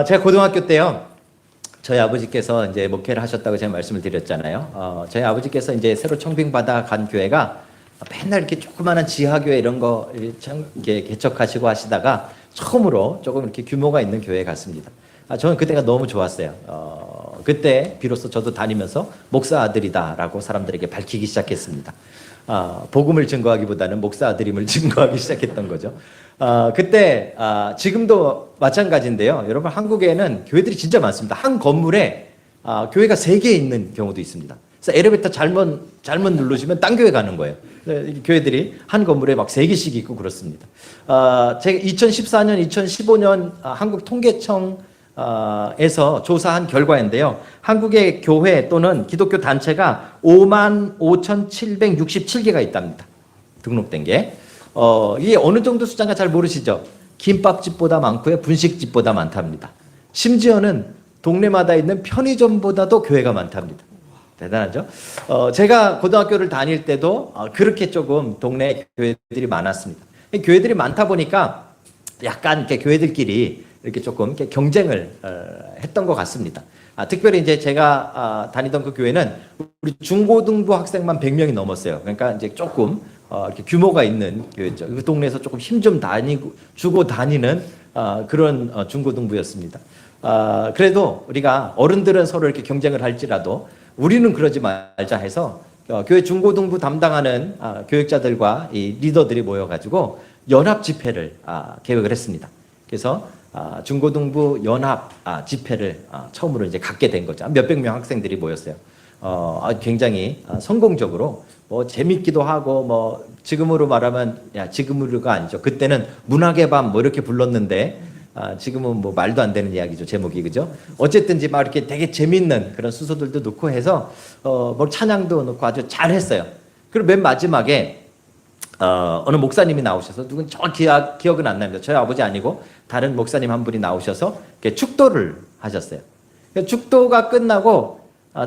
제가 고등학교 때요, 저희 아버지께서 이제 목회를 하셨다고 제가 말씀을 드렸잖아요. 저희 아버지께서 이제 새로 청빙받아 간 교회가 맨날 이렇게 조그마한 지하교회 이런 거 이렇게 개척하시고 하시다가 처음으로 조금 이렇게 규모가 있는 교회에 갔습니다. 저는 그때가 너무 좋았어요. 그때 비로소 저도 다니면서 목사 아들이다라고 사람들에게 밝히기 시작했습니다. 복음을 증거하기보다는 목사 아들임을 증거하기 시작했던 거죠. 그때 지금도 마찬가지인데요. 여러분, 한국에는 교회들이 진짜 많습니다. 한 건물에 교회가 3개 있는 경우도 있습니다. 그래서 엘리베이터 잘못 누르시면 딴 교회 가는 거예요. 교회들이 한 건물에 막 3개씩 있고 그렇습니다. 제가 2014년, 2015년 한국 통계청 에서 조사한 결과인데요. 한국의 교회 또는 기독교 단체가 55,767개가 있답니다. 등록된 게. 이게 어느 정도 숫자인가 잘 모르시죠? 김밥집보다 많고요. 분식집보다 많답니다. 심지어는 동네마다 있는 편의점보다도 교회가 많답니다. 대단하죠? 제가 고등학교를 다닐 때도 그렇게 조금 동네 교회들이 많았습니다. 교회들이 많다 보니까 약간 이렇게 교회들끼리 이렇게 조금 이렇게 경쟁을 했던 것 같습니다. 특별히 이제 제가 다니던 그 교회는 우리 중고등부 학생만 100명이 넘었어요. 그러니까 이제 조금 이렇게 규모가 있는 교회죠. 그 동네에서 조금 힘 좀 주고 다니는 그런 중고등부였습니다. 그래도 우리가 어른들은 서로 이렇게 경쟁을 할지라도 우리는 그러지 말자 해서 교회 중고등부 담당하는 교육자들과 이 리더들이 모여가지고 연합 집회를 계획을 했습니다. 그래서 중고등부 연합 집회를 처음으로 이제 갖게 된 거죠. 몇백 명 학생들이 모였어요. 굉장히 성공적으로 뭐 재밌기도 하고 뭐 지금으로 말하면 지금으로가 아니죠. 그때는 문학의 밤 뭐 이렇게 불렀는데 지금은 뭐 말도 안 되는 이야기죠. 제목이, 그죠? 어쨌든지 막 이렇게 되게 재밌는 그런 수소들도 넣고 해서 뭐 찬양도 넣고 아주 잘했어요. 그리고 맨 마지막에 어느 목사님이 나오셔서, 누군 정확히 기억은 안 납니다. 저희 아버지 아니고 다른 목사님 한 분이 나오셔서 이렇게 축도를 하셨어요. 축도가 끝나고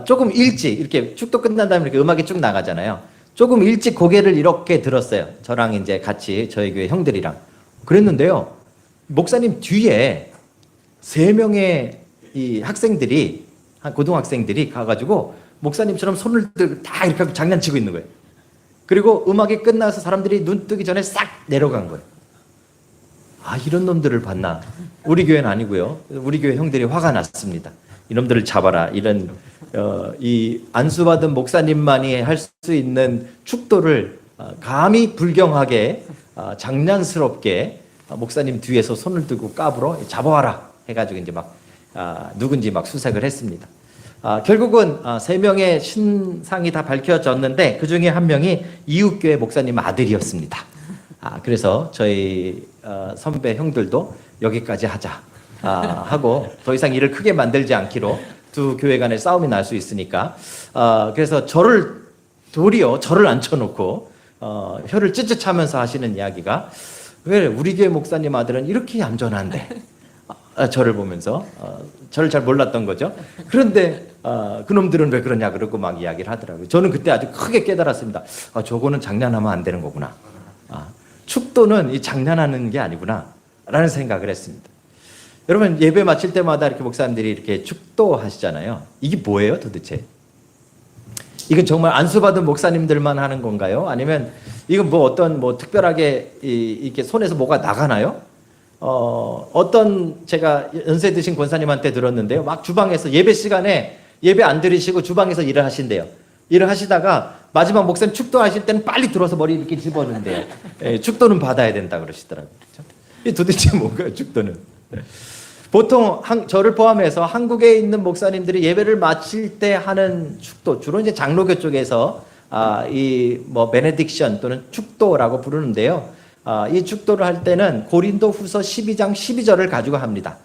조금 일찍 이렇게 축도 끝난 다음에 이렇게 음악이 쭉 나가잖아요. 조금 일찍 고개를 이렇게 들었어요. 저랑 이제 같이 저희 교회 형들이랑 그랬는데요. 목사님 뒤에 3명의 이 학생들이, 고등학생들이 가가지고 목사님처럼 손을 들고 다 이렇게 하고 장난치고 있는 거예요. 그리고 음악이 끝나서 사람들이 눈 뜨기 전에 싹 내려간 거예요. 이런 놈들을 봤나? 우리 교회는 아니고요. 우리 교회 형들이 화가 났습니다. 이놈들을 잡아라. 이런 이 안수받은 목사님만이 할 수 있는 축도를 감히 불경하게 장난스럽게 목사님 뒤에서 손을 들고 까불어 잡아와라 해가지고 이제 막 누군지 막 수색을 했습니다. 결국은 3명의 신상이 다 밝혀졌는데 그 중에 한 명이 이웃교회 목사님 아들이었습니다. 그래서 저희 선배 형들도 여기까지 하자 하고 더 이상 일을 크게 만들지 않기로 두 교회 간에 싸움이 날 수 있으니까 그래서 도리어 저를 앉혀놓고 혀를 ጭጭ차면서 하시는 이야기가, 왜 우리 교회 목사님 아들은 이렇게 얌전한데, 저를 보면서 저를 잘 몰랐던 거죠. 그런데 그놈들은 왜 그러냐 그러고 막 이야기를 하더라고요. 저는 그때 아주 크게 깨달았습니다. 저거는 장난하면 안 되는 거구나. 축도는 이 장난하는 게 아니구나 라는 생각을 했습니다. 여러분, 예배 마칠 때마다 이렇게 목사님들이 이렇게 축도하시잖아요. 이게 뭐예요 도대체? 이건 정말 안수받은 목사님들만 하는 건가요? 아니면 이건 뭐 어떤 뭐 특별하게 이렇게 손에서 뭐가 나가나요? 어떤 제가 연세 드신 권사님한테 들었는데요. 막 주방에서 예배 시간에 예배 안 드리시고 주방에서 일을 하신대요. 일을 하시다가 마지막 목사님 축도하실 때는 빨리 들어서 머리 이렇게 집어넣는데요. 축도는 받아야 된다 그러시더라고요. 이 도대체 뭔가요, 축도는? 보통 저를 포함해서 한국에 있는 목사님들이 예배를 마칠 때 하는 축도, 주로 이제 장로교 쪽에서 이 뭐 베네딕션 또는 축도라고 부르는데요. 이 축도를 할 때는 고린도후서 12장 12절을 가지고 합니다.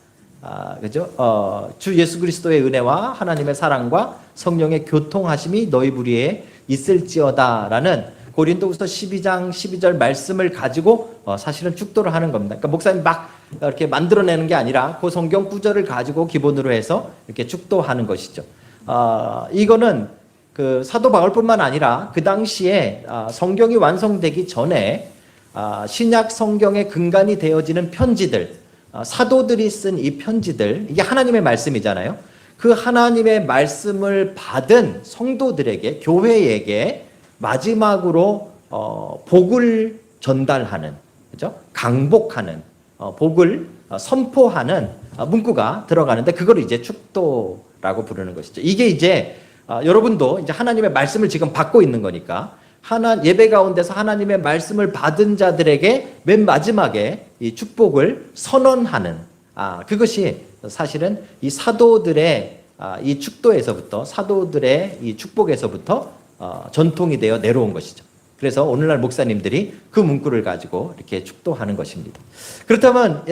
그죠? 주 예수 그리스도의 은혜와 하나님의 사랑과 성령의 교통하심이 너희 무리에 있을지어다라는 고린도후서 12장 12절 말씀을 가지고 사실은 축도를 하는 겁니다. 그러니까 목사님 막 이렇게 만들어내는 게 아니라 그 성경 구절을 가지고 기본으로 해서 이렇게 축도하는 것이죠. 이거는 그 사도 바울뿐만 아니라 그 당시에 성경이 완성되기 전에 신약 성경의 근간이 되어지는 편지들, 사도들이 쓴 이 편지들, 이게 하나님의 말씀이잖아요. 그 하나님의 말씀을 받은 성도들에게, 교회에게 마지막으로 복을 전달하는, 그죠? 강복하는, 복을 선포하는 문구가 들어가는데, 그걸 이제 축도라고 부르는 것이죠. 이게 이제 여러분도 이제 하나님의 말씀을 지금 받고 있는 거니까, 예배 가운데서 하나님의 말씀을 받은 자들에게 맨 마지막에 이 축복을 선언하는, 그것이 사실은 이 사도들의 이 축도에서부터, 사도들의 이 축복에서부터 전통이 되어 내려온 것이죠. 그래서 오늘날 목사님들이 그 문구를 가지고 이렇게 축도하는 것입니다. 그렇다면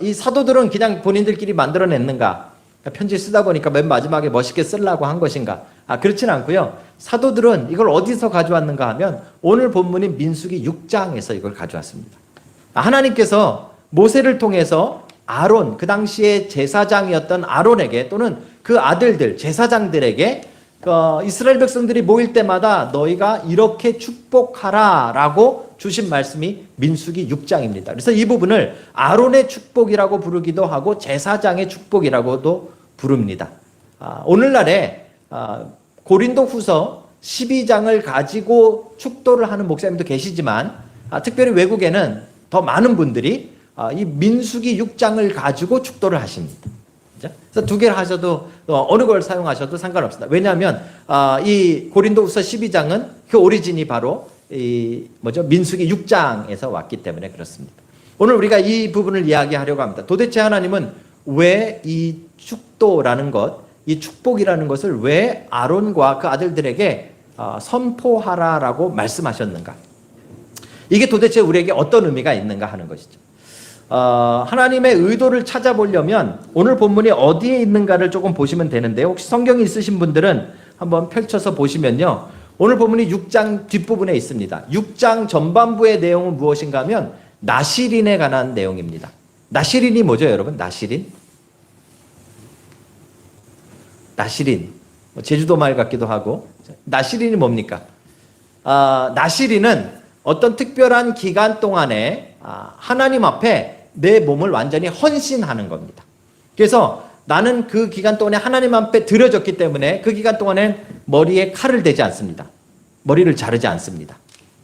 이 사도들은 그냥 본인들끼리 만들어냈는가? 편지 쓰다 보니까 맨 마지막에 멋있게 쓰려고 한 것인가? 그렇진 않고요. 사도들은 이걸 어디서 가져왔는가 하면 오늘 본문인 민수기 6장에서 이걸 가져왔습니다. 하나님께서 모세를 통해서 아론, 그 당시에 제사장이었던 아론에게, 또는 그 아들들, 제사장들에게 이스라엘 백성들이 모일 때마다 너희가 이렇게 축복하라 라고 주신 말씀이 민수기 6장입니다. 그래서 이 부분을 아론의 축복이라고 부르기도 하고 제사장의 축복이라고도 부릅니다. 오늘날에 고린도 후서 12장을 가지고 축도를 하는 목사님도 계시지만, 특별히 외국에는 더 많은 분들이 이 민수기 6장을 가지고 축도를 하십니다. 그래서 두 개를 하셔도, 어느 걸 사용하셔도 상관없습니다. 왜냐하면 이 고린도후서 12장은 그 오리진이 바로 민수기 6장에서 왔기 때문에 그렇습니다. 오늘 우리가 이 부분을 이야기하려고 합니다. 도대체 하나님은 왜 이 축도라는 것, 이 축복이라는 것을 왜 아론과 그 아들들에게 선포하라라고 말씀하셨는가? 이게 도대체 우리에게 어떤 의미가 있는가 하는 것이죠. 하나님의 의도를 찾아보려면 오늘 본문이 어디에 있는가를 조금 보시면 되는데요. 혹시 성경이 있으신 분들은 한번 펼쳐서 보시면요, 오늘 본문이 6장 뒷부분에 있습니다. 6장 전반부의 내용은 무엇인가 하면 나시린에 관한 내용입니다. 나시린이 뭐죠, 여러분? 나시린, 제주도 말 같기도 하고. 나시린이 뭡니까? 나시린은 어떤 특별한 기간 동안에 하나님 앞에 내 몸을 완전히 헌신하는 겁니다. 그래서 나는 그 기간 동안에 하나님 앞에 드려졌기 때문에 그 기간 동안엔 머리에 칼을 대지 않습니다. 머리를 자르지 않습니다.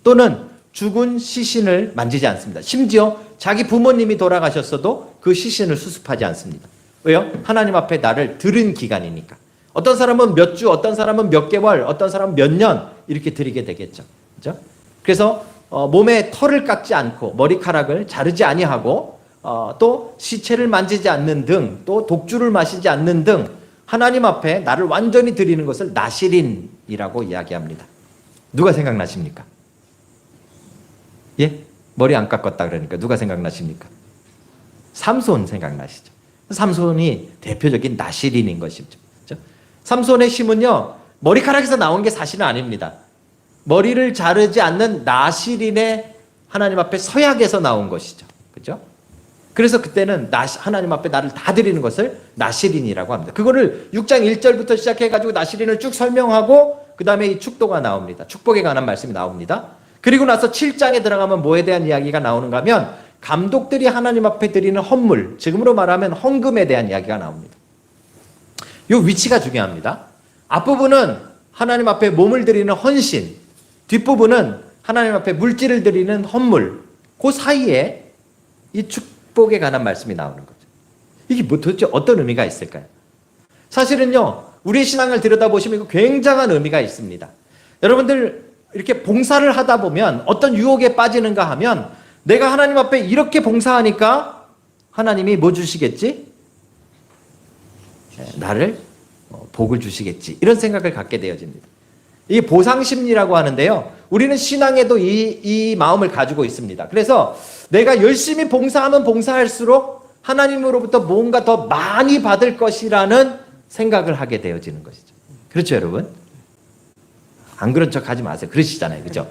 또는 죽은 시신을 만지지 않습니다. 심지어 자기 부모님이 돌아가셨어도 그 시신을 수습하지 않습니다. 왜요? 하나님 앞에 나를 드린 기간이니까. 어떤 사람은 몇 주, 어떤 사람은 몇 개월, 어떤 사람은 몇 년 이렇게 드리게 되겠죠. 그렇죠? 그래서 몸에 털을 깎지 않고 머리카락을 자르지 아니하고 또 시체를 만지지 않는 등, 또 독주를 마시지 않는 등 하나님 앞에 나를 완전히 드리는 것을 나시린이라고 이야기합니다. 누가 생각나십니까? 예? 머리 안 깎았다 그러니까 누가 생각나십니까? 삼손 생각나시죠? 삼손이 대표적인 나시린인 것이죠. 그렇죠? 삼손의 힘은요, 머리카락에서 나온 게 사실은 아닙니다. 머리를 자르지 않는 나시린의 하나님 앞에 서약에서 나온 것이죠. 그렇죠? 그래서 그때는 하나님 앞에 나를 다 드리는 것을 나시린이라고 합니다. 그거를 6장 1절부터 시작해가지고 나시린을 쭉 설명하고 그 다음에 이 축도가 나옵니다. 축복에 관한 말씀이 나옵니다. 그리고 나서 7장에 들어가면 뭐에 대한 이야기가 나오는가 하면 감독들이 하나님 앞에 드리는 헌물, 지금으로 말하면 헌금에 대한 이야기가 나옵니다. 이 위치가 중요합니다. 앞부분은 하나님 앞에 몸을 드리는 헌신, 뒷부분은 하나님 앞에 물질을 드리는 헌물, 그 사이에 이 축복에 관한 말씀이 나오는 거죠. 이게 도대체 어떤 의미가 있을까요? 사실은요, 우리의 신앙을 들여다보시면 굉장한 의미가 있습니다. 여러분들 이렇게 봉사를 하다 보면 어떤 유혹에 빠지는가 하면 내가 하나님 앞에 이렇게 봉사하니까 하나님이 뭐 주시겠지? 나를 복을 주시겠지. 이런 생각을 갖게 되어집니다. 이게 보상심리라고 하는데요. 우리는 신앙에도 이 마음을 가지고 있습니다. 그래서 내가 열심히 봉사하면 봉사할수록 하나님으로부터 뭔가 더 많이 받을 것이라는 생각을 하게 되어지는 것이죠. 그렇죠, 여러분? 안 그런 척 하지 마세요. 그러시잖아요. 그죠?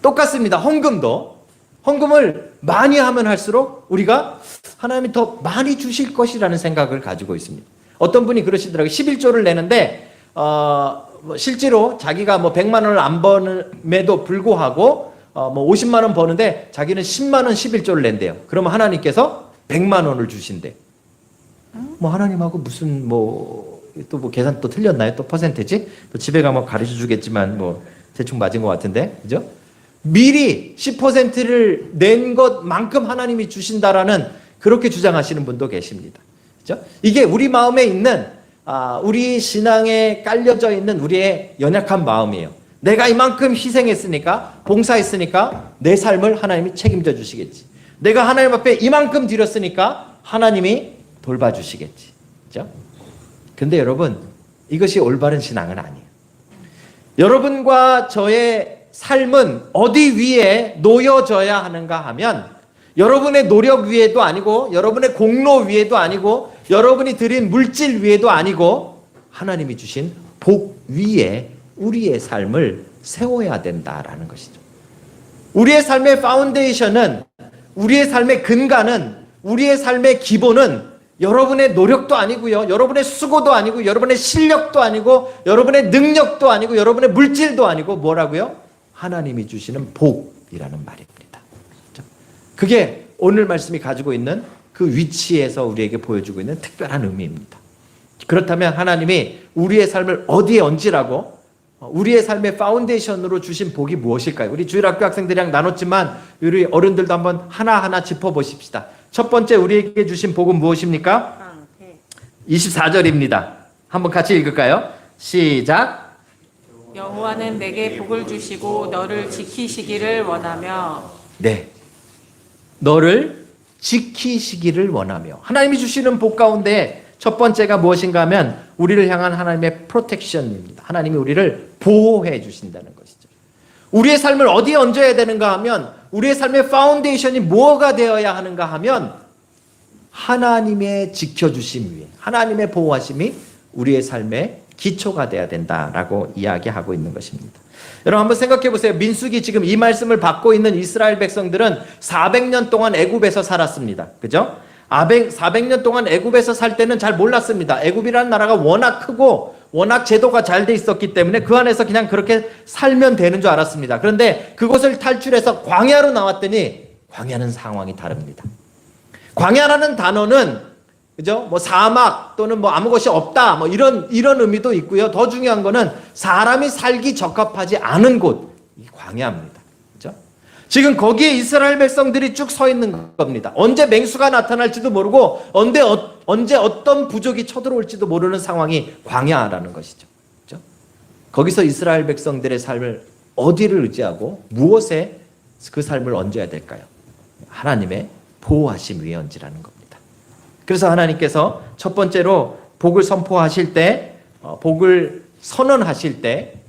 똑같습니다. 헌금을 많이 하면 할수록 우리가 하나님이 더 많이 주실 것이라는 생각을 가지고 있습니다. 어떤 분이 그러시더라고요. 11조를 내는데 실제로 자기가 100만 원을 안 버는에도 불구하고 50만 원 버는데 자기는 10만 원 11조를 낸대요. 그러면 하나님께서 100만 원을 주신대. 뭐 하나님하고 무슨 또 뭐 계산 또 틀렸나요? 또 퍼센테지? 또 집에 가면 가르쳐 주겠지만 뭐 대충 맞은 것 같은데, 그죠? 미리 10%를 낸 것만큼 하나님이 주신다라는 그렇게 주장하시는 분도 계십니다. 그죠? 이게 우리 마음에 있는 우리 신앙에 깔려져 있는 우리의 연약한 마음이에요. 내가 이만큼 희생했으니까, 봉사했으니까 내 삶을 하나님이 책임져 주시겠지. 내가 하나님 앞에 이만큼 드렸으니까 하나님이 돌봐주시겠지. 그죠? 근데 여러분, 이것이 올바른 신앙은 아니에요. 여러분과 저의 삶은 어디 위에 놓여져야 하는가 하면 여러분의 노력 위에도 아니고 여러분의 공로 위에도 아니고 여러분이 드린 물질 위에도 아니고 하나님이 주신 복 위에 우리의 삶을 세워야 된다라는 것이죠. 우리의 삶의 파운데이션은, 우리의 삶의 근간은, 우리의 삶의 기본은 여러분의 노력도 아니고요, 여러분의 수고도 아니고, 여러분의 실력도 아니고, 여러분의 능력도 아니고, 여러분의 물질도 아니고, 뭐라고요? 하나님이 주시는 복이라는 말입니다. 그게 오늘 말씀이 가지고 있는 그 위치에서 우리에게 보여주고 있는 특별한 의미입니다. 그렇다면 하나님이 우리의 삶을 어디에 얹으라고, 우리의 삶의 파운데이션으로 주신 복이 무엇일까요? 우리 주일학교 학생들이랑 나눴지만 우리 어른들도 한번 하나하나 짚어보십시다. 첫 번째 우리에게 주신 복은 무엇입니까? 24절입니다. 한번 같이 읽을까요? 시작. 여호와는 내게 복을 주시고 너를 지키시기를 원하며. 네, 너를 지키시기를 원하며. 하나님이 주시는 복 가운데 첫 번째가 무엇인가 하면 우리를 향한 하나님의 프로텍션입니다. 하나님이 우리를 보호해 주신다는 것이죠. 우리의 삶을 어디에 얹어야 되는가 하면, 우리의 삶의 파운데이션이 뭐가 되어야 하는가 하면 하나님의 지켜주심 위에, 하나님의 보호하심이 우리의 삶의 기초가 되어야 된다라고 이야기하고 있는 것입니다. 여러분 한번 생각해 보세요. 민수기 지금 이 말씀을 받고 있는 이스라엘 백성들은 400년 동안 애굽에서 살았습니다. 그죠? 400년 동안 애굽에서 살 때는 잘 몰랐습니다. 애굽이라는 나라가 워낙 크고 워낙 제도가 잘 돼 있었기 때문에 그 안에서 그냥 그렇게 살면 되는 줄 알았습니다. 그런데 그곳을 탈출해서 광야로 나왔더니 광야는 상황이 다릅니다. 광야라는 단어는, 그죠? 뭐 사막 또는 뭐 아무 것이 없다, 뭐 이런 의미도 있고요. 더 중요한 거는 사람이 살기 적합하지 않은 곳, 이 광야입니다. 그죠? 지금 거기에 이스라엘 백성들이 쭉 서 있는 겁니다. 언제 맹수가 나타날지도 모르고 언제 어떤 부족이 쳐들어올지도 모르는 상황이 광야라는 것이죠. 그죠? 거기서 이스라엘 백성들의 삶을 어디를 의지하고 무엇에 그 삶을 얹어야 될까요? 하나님의 보호하심 위에 얹으라는 겁니다. 그래서 하나님께서 첫 번째로 복을 선포하실 때, 복을 선언하실 때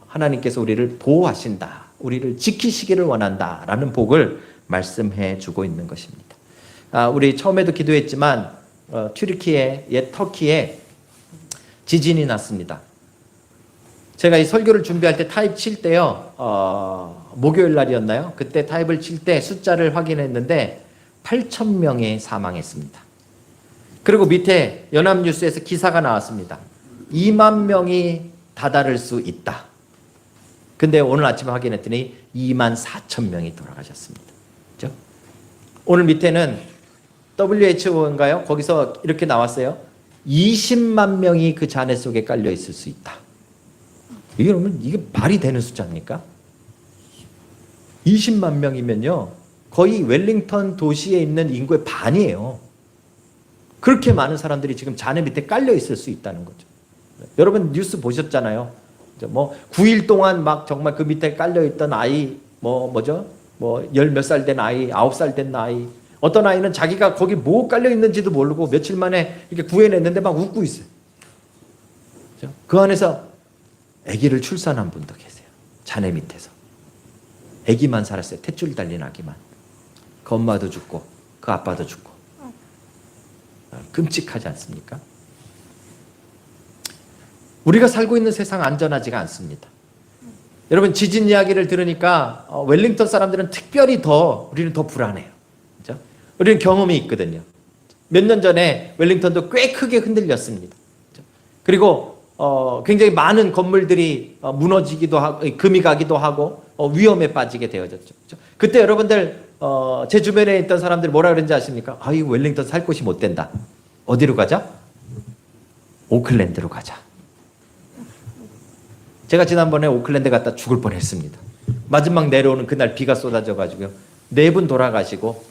하나님께서 우리를 보호하신다, 우리를 지키시기를 원한다라는 복을 말씀해 주고 있는 것입니다. 우리 처음에도 기도했지만 튀르키예, 옛 터키에 지진이 났습니다. 제가 이 설교를 준비할 때 타입 칠 때요, 목요일 날이었나요? 그때 타입을 칠 때 숫자를 확인했는데 8,000명이 사망했습니다. 그리고 밑에 연합뉴스에서 기사가 나왔습니다. 2만 명이 다다를 수 있다. 근데 오늘 아침에 확인했더니 2만 4천 명이 돌아가셨습니다. 그렇죠? 오늘 밑에는 WHO인가요? 거기서 이렇게 나왔어요. 20만 명이 그 잔해 속에 깔려 있을 수 있다. 이게 말이 되는 숫자입니까? 20만 명이면요, 거의 웰링턴 도시에 있는 인구의 반이에요. 그렇게 많은 사람들이 지금 잔해 밑에 깔려 있을 수 있다는 거죠. 여러분 뉴스 보셨잖아요. 뭐 9일 동안 막 정말 그 밑에 깔려 있던 아이, 열 몇 살 된 아이, 9살 된 아이, 어떤 아이는 자기가 거기 뭐 깔려 있는지도 모르고 며칠 만에 이렇게 구해냈는데 막 웃고 있어요. 그 안에서 아기를 출산한 분도 계세요. 잔해 밑에서. 아기만 살았어요. 탯줄 달린 아기만. 그 엄마도 죽고 그 아빠도 죽고. 끔찍하지 않습니까? 우리가 살고 있는 세상 안전하지가 않습니다. 여러분 지진 이야기를 들으니까 웰링턴 사람들은 특별히 우리는 더 불안해요. 그렇죠? 우리는 경험이 있거든요. 몇 년 전에 웰링턴도 꽤 크게 흔들렸습니다. 그렇죠? 그리고 굉장히 많은 건물들이 무너지기도 하고 금이 가기도 하고 위험에 빠지게 되어졌죠. 그렇죠? 그때 여러분들 제 주변에 있던 사람들이 뭐라 그랬는지 아십니까? 아, 이 웰링턴 살 곳이 못 된다. 어디로 가자? 오클랜드로 가자. 제가 지난번에 오클랜드 갔다 죽을 뻔했습니다. 마지막 내려오는 그날 비가 쏟아져 가지고요. 4분 돌아가시고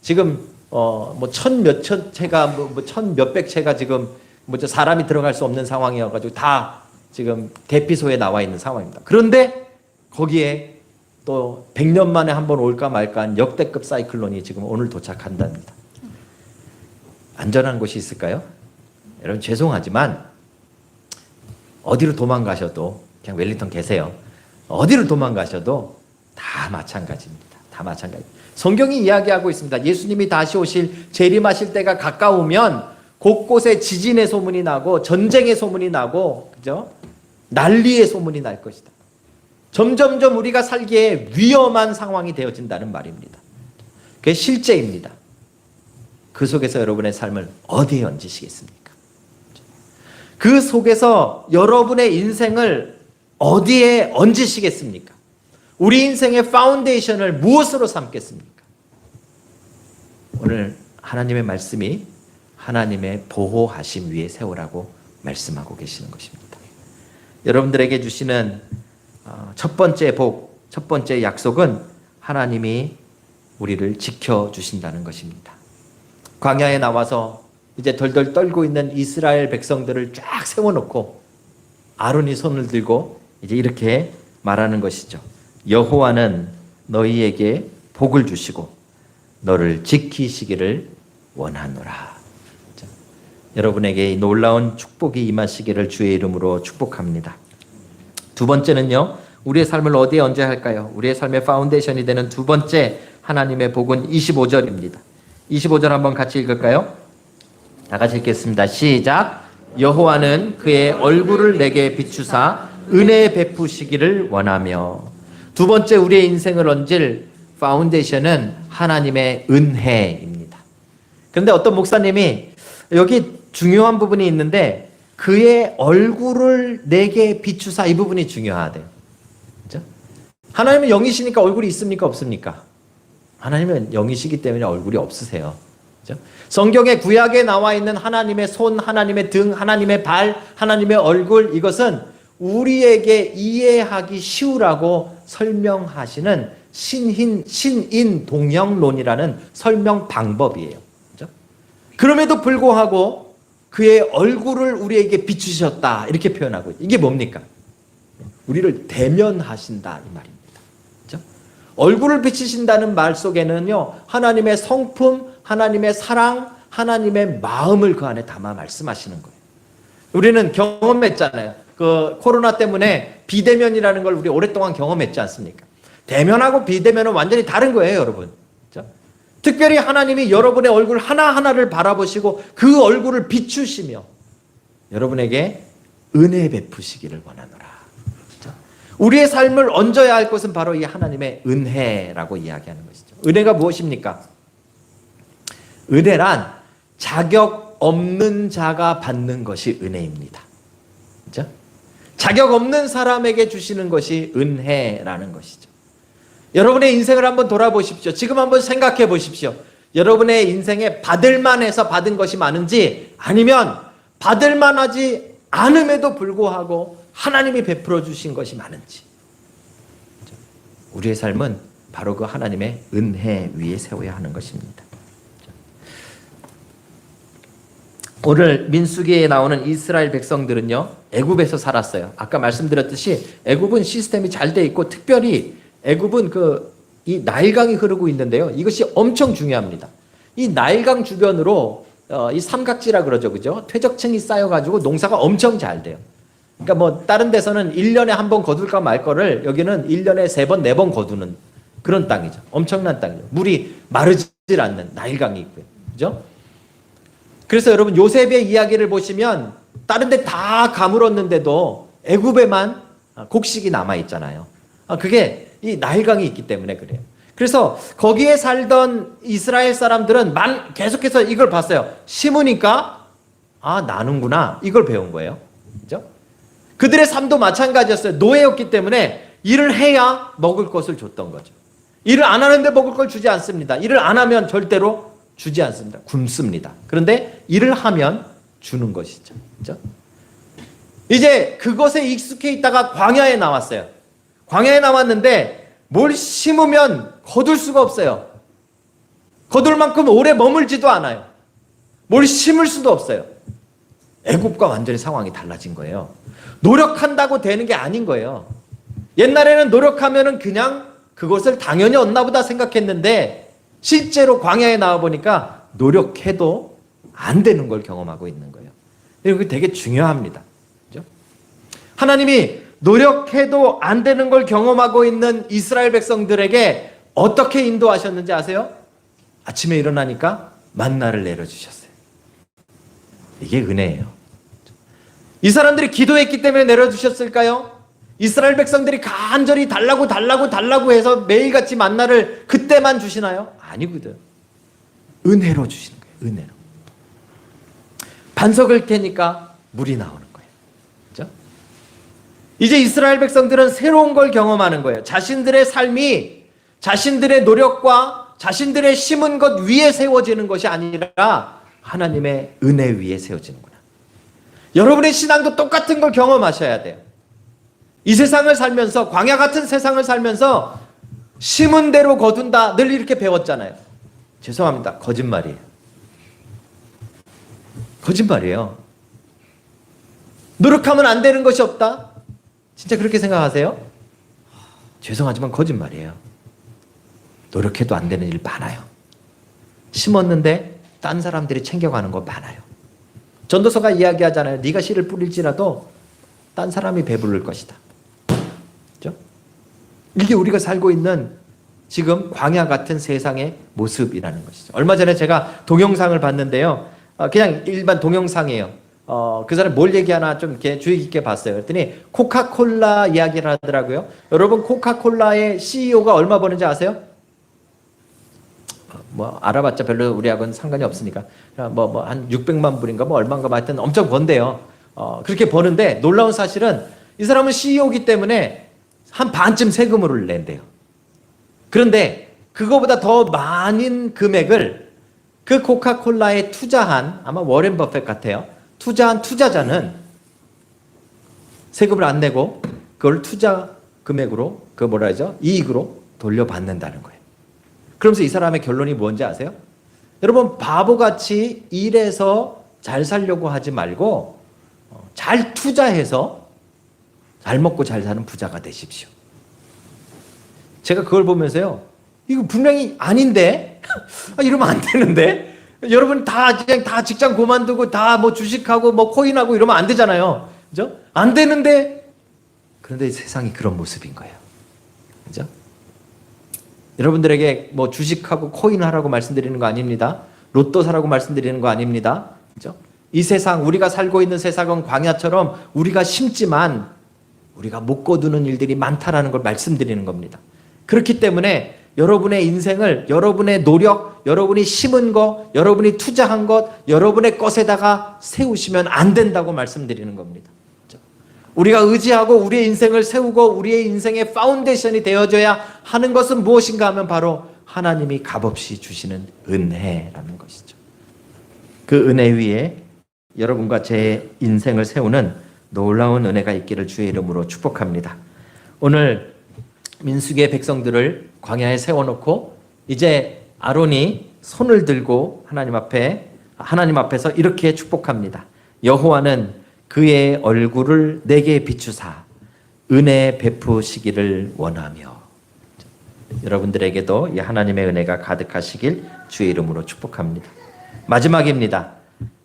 지금 뭐 천 몇천 채가 뭐 천 몇백 채가 지금 뭐 사람이 들어갈 수 없는 상황이어 가지고 다 지금 대피소에 나와 있는 상황입니다. 그런데 거기에 또 100년 만에 한번 올까 말까한 역대급 사이클론이 지금 오늘 도착한답니다. 안전한 곳이 있을까요? 여러분 죄송하지만 어디로 도망가셔도 그냥 웰링턴 계세요. 어디로 도망가셔도 다 마찬가지입니다. 다 마찬가지. 성경이 이야기하고 있습니다. 예수님이 다시 오실 재림하실 때가 가까우면 곳곳에 지진의 소문이 나고 전쟁의 소문이 나고 그죠? 난리의 소문이 날 것이다. 점점점 우리가 살기에 위험한 상황이 되어진다는 말입니다. 그게 실제입니다. 그 속에서 여러분의 삶을 어디에 얹으시겠습니까? 그 속에서 여러분의 인생을 어디에 얹으시겠습니까? 우리 인생의 파운데이션을 무엇으로 삼겠습니까? 오늘 하나님의 말씀이 하나님의 보호하심 위에 세우라고 말씀하고 계시는 것입니다. 여러분들에게 주시는 첫 번째 복, 첫 번째 약속은 하나님이 우리를 지켜주신다는 것입니다. 광야에 나와서 이제 덜덜 떨고 있는 이스라엘 백성들을 쫙 세워놓고 아론이 손을 들고 이제 이렇게 말하는 것이죠. 여호와는 너희에게 복을 주시고 너를 지키시기를 원하노라. 자, 여러분에게 이 놀라운 축복이 임하시기를 주의 이름으로 축복합니다. 두 번째는요. 우리의 삶을 어디에 얹어야 할까요? 우리의 삶의 파운데이션이 되는 두 번째 하나님의 복은 25절입니다. 25절 한번 같이 읽을까요? 다 같이 읽겠습니다. 시작. 여호와는 그의 얼굴을 내게 비추사 은혜 베푸시기를 원하며. 두 번째 우리의 인생을 얹을 파운데이션은 하나님의 은혜입니다. 그런데 어떤 목사님이 여기 중요한 부분이 있는데 그의 얼굴을 내게 비추사, 이 부분이 중요하대요. 그렇죠? 하나님은 영이시니까 얼굴이 있습니까? 없습니까? 하나님은 영이시기 때문에 얼굴이 없으세요. 그렇죠? 성경의 구약에 나와 있는 하나님의 손, 하나님의 등, 하나님의 발, 하나님의 얼굴, 이것은 우리에게 이해하기 쉬우라고 설명하시는 신인 동영론이라는 설명 방법이에요. 그렇죠? 그럼에도 불구하고 그의 얼굴을 우리에게 비추셨다, 이렇게 표현하고 있어요. 이게 뭡니까? 우리를 대면하신다, 이 말입니다. 그렇죠? 얼굴을 비추신다는 말 속에는요, 하나님의 성품, 하나님의 사랑, 하나님의 마음을 그 안에 담아 말씀하시는 거예요. 우리는 경험했잖아요. 그 코로나 때문에 비대면이라는 걸 우리 오랫동안 경험했지 않습니까? 대면하고 비대면은 완전히 다른 거예요, 여러분. 그렇죠? 특별히 하나님이 여러분의 얼굴 하나하나를 바라보시고 그 얼굴을 비추시며 여러분에게 은혜 베푸시기를 원하노라. 그렇죠? 우리의 삶을 얹어야 할 것은 바로 이 하나님의 은혜라고 이야기하는 것이죠. 은혜가 무엇입니까? 은혜란 자격 없는 자가 받는 것이 은혜입니다. 그렇죠? 자격 없는 사람에게 주시는 것이 은혜라는 것이죠. 여러분의 인생을 한번 돌아보십시오. 지금 한번 생각해 보십시오. 여러분의 인생에 받을만해서 받은 것이 많은지 아니면 받을만하지 않음에도 불구하고 하나님이 베풀어 주신 것이 많은지. 우리의 삶은 바로 그 하나님의 은혜 위에 세워야 하는 것입니다. 오늘 민수기에 나오는 이스라엘 백성들은요, 애굽에서 살았어요. 아까 말씀드렸듯이 애굽은 시스템이 잘 돼 있고 특별히 애굽은 이 나일강이 흐르고 있는데요. 이것이 엄청 중요합니다. 이 나일강 주변으로 이 삼각지라 그러죠, 그죠? 퇴적층이 쌓여가지고 농사가 엄청 잘 돼요. 그러니까 뭐 다른 데서는 1년에 한 번 거둘까 말 거를 여기는 1년에 3번, 4번 거두는 그런 땅이죠. 엄청난 땅이죠. 물이 마르질 않는 나일강이 있고요, 그죠? 그래서 여러분 요셉의 이야기를 보시면 다른 데 다 가물었는데도 애굽에만 곡식이 남아 있잖아요. 그게 이 나일강이 있기 때문에 그래요. 그래서 거기에 살던 이스라엘 사람들은 계속해서 이걸 봤어요. 심으니까 나는구나, 이걸 배운 거예요. 그죠? 그들의 삶도 마찬가지였어요. 노예였기 때문에 일을 해야 먹을 것을 줬던 거죠. 일을 안 하는데 먹을 걸 주지 않습니다. 일을 안 하면 절대로 주지 않습니다. 굶습니다. 그런데 일을 하면 주는 것이죠. 그렇죠? 이제 그것에 익숙해 있다가 광야에 나왔어요. 광야에 나왔는데 뭘 심으면 거둘 수가 없어요. 거둘 만큼 오래 머물지도 않아요. 뭘 심을 수도 없어요. 애굽과 완전히 상황이 달라진 거예요. 노력한다고 되는 게 아닌 거예요. 옛날에는 노력하면은 그냥 그것을 당연히 얻나 보다 생각했는데 실제로 광야에 나와 보니까 노력해도 안 되는 걸 경험하고 있는 거예요. 이게 되게 중요합니다. 그렇죠? 하나님이 노력해도 안 되는 걸 경험하고 있는 이스라엘 백성들에게 어떻게 인도하셨는지 아세요? 아침에 일어나니까 만나를 내려주셨어요. 이게 은혜예요. 이 사람들이 기도했기 때문에 내려주셨을까요? 이스라엘 백성들이 간절히 달라고 해서 매일같이 만나를 그때만 주시나요? 아니거든. 은혜로 주시는 거예요. 은혜로. 반석을 캐니까 물이 나오는 거예요. 그렇죠? 이제 이스라엘 백성들은 새로운 걸 경험하는 거예요. 자신들의 삶이 자신들의 노력과 자신들의 심은 것 위에 세워지는 것이 아니라 하나님의 은혜 위에 세워지는구나. 여러분의 신앙도 똑같은 걸 경험하셔야 돼요. 이 세상을 살면서, 광야 같은 세상을 살면서 심은 대로 거둔다 늘 이렇게 배웠잖아요. 죄송합니다. 거짓말이에요. 거짓말이에요. 노력하면 안 되는 것이 없다? 진짜 그렇게 생각하세요? 죄송하지만 거짓말이에요. 노력해도 안 되는 일 많아요. 심었는데 딴 사람들이 챙겨가는 거 많아요. 전도서가 이야기하잖아요. 네가 씨를 뿌릴지라도 딴 사람이 배부를 것이다. 그렇죠? 이게 우리가 살고 있는 지금 광야 같은 세상의 모습이라는 것이죠. 얼마 전에 제가 동영상을 봤는데요. 그냥 일반 동영상이에요. 그 사람 뭘 얘기하나 좀 이렇게 주의 깊게 봤어요. 그랬더니 코카콜라 이야기를 하더라고요. 여러분 코카콜라의 CEO가 얼마 버는지 아세요? 뭐 알아봤자 별로 우리하고는 상관이 없으니까 뭐 한 600만 불인가 뭐 얼마인가 하여튼 엄청 번대요. 그렇게 버는데 놀라운 사실은 이 사람은 CEO이기 때문에 한 반쯤 세금을 낸대요. 그런데 그거보다 더 많은 금액을 그 코카콜라에 투자한, 아마 워렌 버핏 같아요. 투자한 투자자는 세금을 안 내고 그걸 투자 금액으로, 그 뭐라 하죠? 이익으로 돌려받는다는 거예요. 그러면서 이 사람의 결론이 뭔지 아세요? 여러분, 바보같이 일해서 잘 살려고 하지 말고 잘 투자해서 잘 먹고 잘 사는 부자가 되십시오. 제가 그걸 보면서요, 이거 분명히 아닌데? 이러면 안 되는데? 여러분 그냥 다 직장 그만두고 다 뭐 주식하고 뭐 코인하고 이러면 안 되잖아요. 그죠? 안 되는데? 그런데 세상이 그런 모습인 거예요. 그죠? 여러분들에게 뭐 주식하고 코인 하라고 말씀드리는 거 아닙니다. 로또 사라고 말씀드리는 거 아닙니다. 그죠? 이 세상, 우리가 살고 있는 세상은 광야처럼 우리가 심지만 우리가 못 거두는 일들이 많다라는 걸 말씀드리는 겁니다. 그렇기 때문에 여러분의 인생을, 여러분의 노력, 여러분이 심은 것, 여러분이 투자한 것, 여러분의 것에다가 세우시면 안 된다고 말씀드리는 겁니다. 우리가 의지하고 우리의 인생을 세우고 우리의 인생의 파운데이션이 되어줘야 하는 것은 무엇인가 하면 바로 하나님이 값없이 주시는 은혜라는 것이죠. 그 은혜 위에 여러분과 제 인생을 세우는 놀라운 은혜가 있기를 주의 이름으로 축복합니다. 오늘 민수기의 백성들을 광야에 세워놓고 이제 아론이 손을 들고 하나님 앞에서 이렇게 축복합니다. 여호와는 그의 얼굴을 내게 비추사 은혜 베푸시기를 원하며. 여러분들에게도 이 하나님의 은혜가 가득하시길 주의 이름으로 축복합니다. 마지막입니다.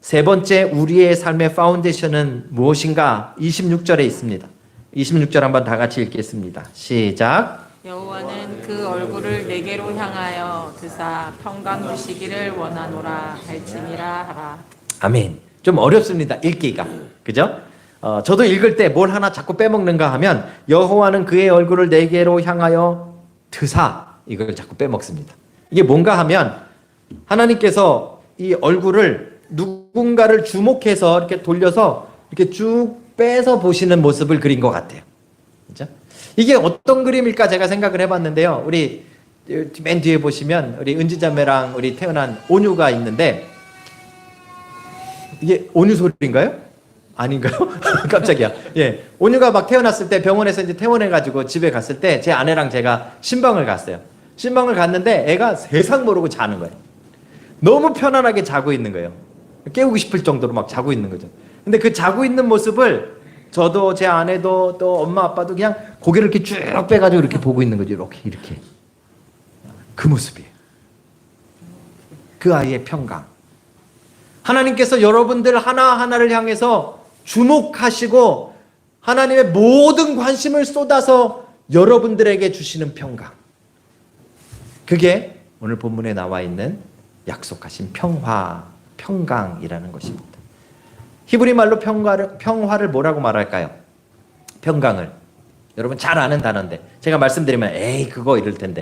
세 번째, 우리의 삶의 파운데이션은 무엇인가? 26절에 있습니다. 26절 한번 다 같이 읽겠습니다. 시작. 여호와는 그 얼굴을 내게로 향하여 드사 평강 주시기를 원하노라 할지니라 하라. 아멘. 좀 어렵습니다. 읽기가. 그죠? 저도 읽을 때 뭘 하나 자꾸 빼먹는가 하면 여호와는 그의 얼굴을 내게로 향하여 드사, 이걸 자꾸 빼먹습니다. 이게 뭔가 하면 하나님께서 이 얼굴을 누군가를 주목해서 이렇게 돌려서 이렇게 쭉 빼서 보시는 모습을 그린 것 같아요. 그죠? 이게 어떤 그림일까 제가 생각을 해봤는데요. 우리 맨 뒤에 보시면 우리 은지자매랑 우리 태어난 온유가 있는데 이게 온유 소리인가요? 아닌가요? 깜짝이야. 예, 온유가 막 태어났을 때 병원에서 이제 퇴원해가지고 집에 갔을 때 제 아내랑 제가 신방을 갔어요. 신방을 갔는데 애가 세상 모르고 자는 거예요. 너무 편안하게 자고 있는 거예요. 깨우고 싶을 정도로 막 자고 있는 거죠. 근데 그 자고 있는 모습을 저도 제 아내도 또 엄마 아빠도 그냥 고개를 이렇게 쭉 빼가지고 이렇게 보고 있는 거죠. 이렇게. 그 모습이에요. 그 아이의 평강. 하나님께서 여러분들 하나하나를 향해서 주목하시고 하나님의 모든 관심을 쏟아서 여러분들에게 주시는 평강. 그게 오늘 본문에 나와 있는 약속하신 평화, 평강이라는 것입니다. 히브리 말로 평화를 뭐라고 말할까요? 평강을. 여러분 잘 아는 단어인데 제가 말씀드리면 에이 그거 이럴 텐데